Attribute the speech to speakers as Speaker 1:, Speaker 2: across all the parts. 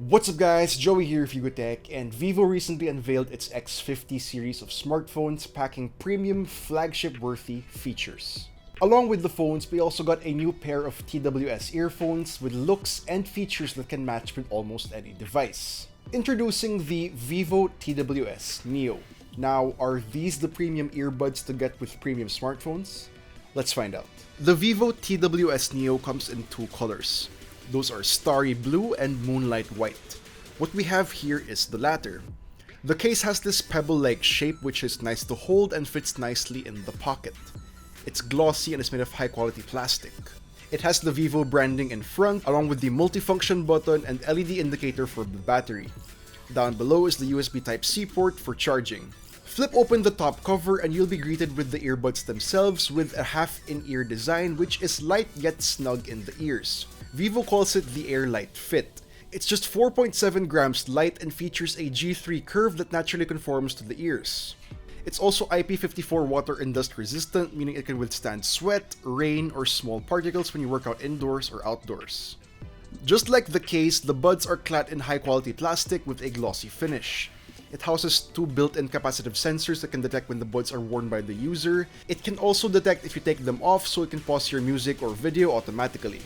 Speaker 1: What's up guys, Joey here of Vivo Tech, and Vivo recently unveiled its X50 series of smartphones packing premium flagship-worthy features. Along with the phones, we also got a new pair of TWS earphones with looks and features that can match with almost any device. Introducing the vivo TWS Neo. Now, are these the premium earbuds to get with premium smartphones? Let's find out. The vivo TWS Neo comes in two colors. Those are Starry Blue and Moonlight White. What we have here is the latter. The case has this pebble-like shape which is nice to hold and fits nicely in the pocket. It's glossy and is made of high-quality plastic. It has the Vivo branding in front, along with the multifunction button and LED indicator for the battery. Down below is the USB Type-C port for charging. Flip open the top cover and you'll be greeted with the earbuds themselves with a half-in-ear design which is light yet snug in the ears. Vivo calls it the Air Light Fit. It's just 4.7 grams light and features a G3 curve that naturally conforms to the ears. It's also IP54 water and dust resistant, meaning it can withstand sweat, rain, or small particles when you work out indoors or outdoors. Just like the case, the buds are clad in high-quality plastic with a glossy finish. It houses two built-in capacitive sensors that can detect when the buds are worn by the user. It can also detect if you take them off, so it can pause your music or video automatically.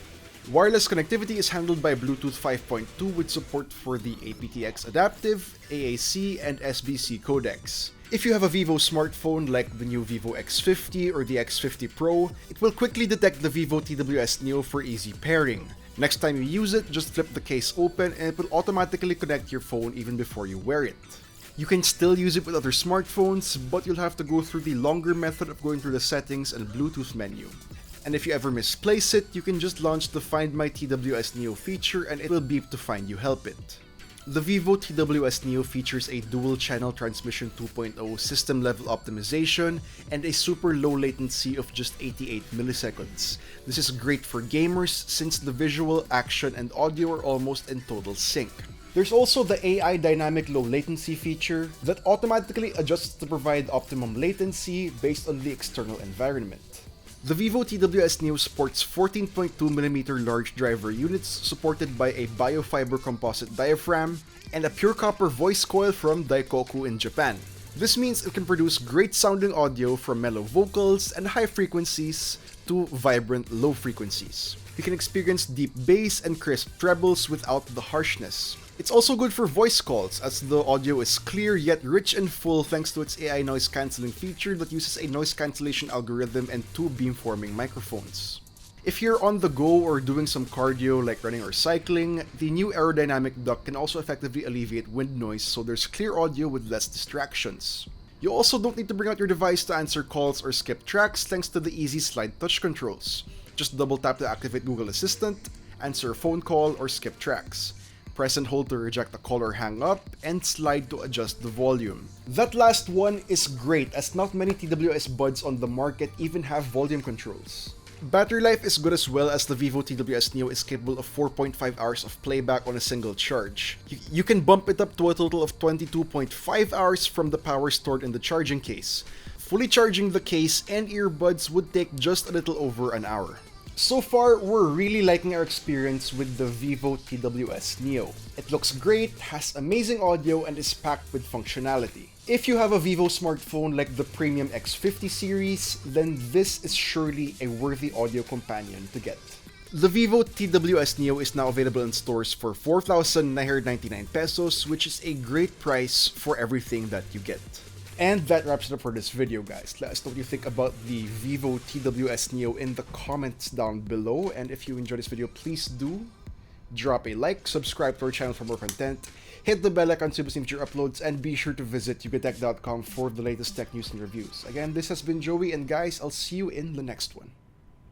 Speaker 1: Wireless connectivity is handled by Bluetooth 5.2 with support for the aptX adaptive, AAC, and SBC codecs. If you have a Vivo smartphone like the new Vivo X50 or the X50 Pro, it will quickly detect the Vivo TWS Neo for easy pairing. Next time you use it, just flip the case open and it will automatically connect your phone even before you wear it. You can still use it with other smartphones, but you'll have to go through the longer method of going through the settings and Bluetooth menu. And if you ever misplace it, you can just launch the Find My TWS Neo feature and it will beep to find you help it. The Vivo TWS Neo features a dual-channel transmission 2.0 system-level optimization and a super low latency of just 88 milliseconds. This is great for gamers since the visual, action, and audio are almost in total sync. There's also the AI dynamic low latency feature that automatically adjusts to provide optimum latency based on the external environment. The Vivo TWS Neo sports 14.2mm large driver units supported by a biofiber composite diaphragm and a pure copper voice coil from Daikoku in Japan. This means it can produce great sounding audio from mellow vocals and high frequencies to vibrant low frequencies. You can experience deep bass and crisp trebles without the harshness. It's also good for voice calls as the audio is clear yet rich and full thanks to its AI noise cancelling feature that uses a noise cancellation algorithm and two beamforming microphones. If you're on the go or doing some cardio like running or cycling, the new aerodynamic duct can also effectively alleviate wind noise so there's clear audio with less distractions. You also don't need to bring out your device to answer calls or skip tracks thanks to the easy slide touch controls. Just double tap to activate Google Assistant, answer a phone call, or skip tracks. Press and hold to reject a call or hang up, and slide to adjust the volume. That last one is great as not many TWS buds on the market even have volume controls. Battery life is good as well as the Vivo TWS Neo is capable of 4.5 hours of playback on a single charge. You can bump it up to a total of 22.5 hours from the power stored in the charging case. Fully charging the case and earbuds would take just a little over an hour. So far, we're really liking our experience with the Vivo TWS Neo. It looks great, has amazing audio, and is packed with functionality. If you have a Vivo smartphone like the premium X50 series, then this is surely a worthy audio companion to get. The Vivo TWS Neo is now available in stores for 4,999 pesos, which is a great price for everything that you get. And that wraps it up for this video, guys. Let us know what you think about the Vivo TWS Neo in the comments down below. And if you enjoyed this video, please do drop a like, subscribe to our channel for more content, hit the bell icon to receive future uploads, and be sure to visit yugatech.com for the latest tech news and reviews. Again, this has been Joey, and guys, I'll see you in the next one.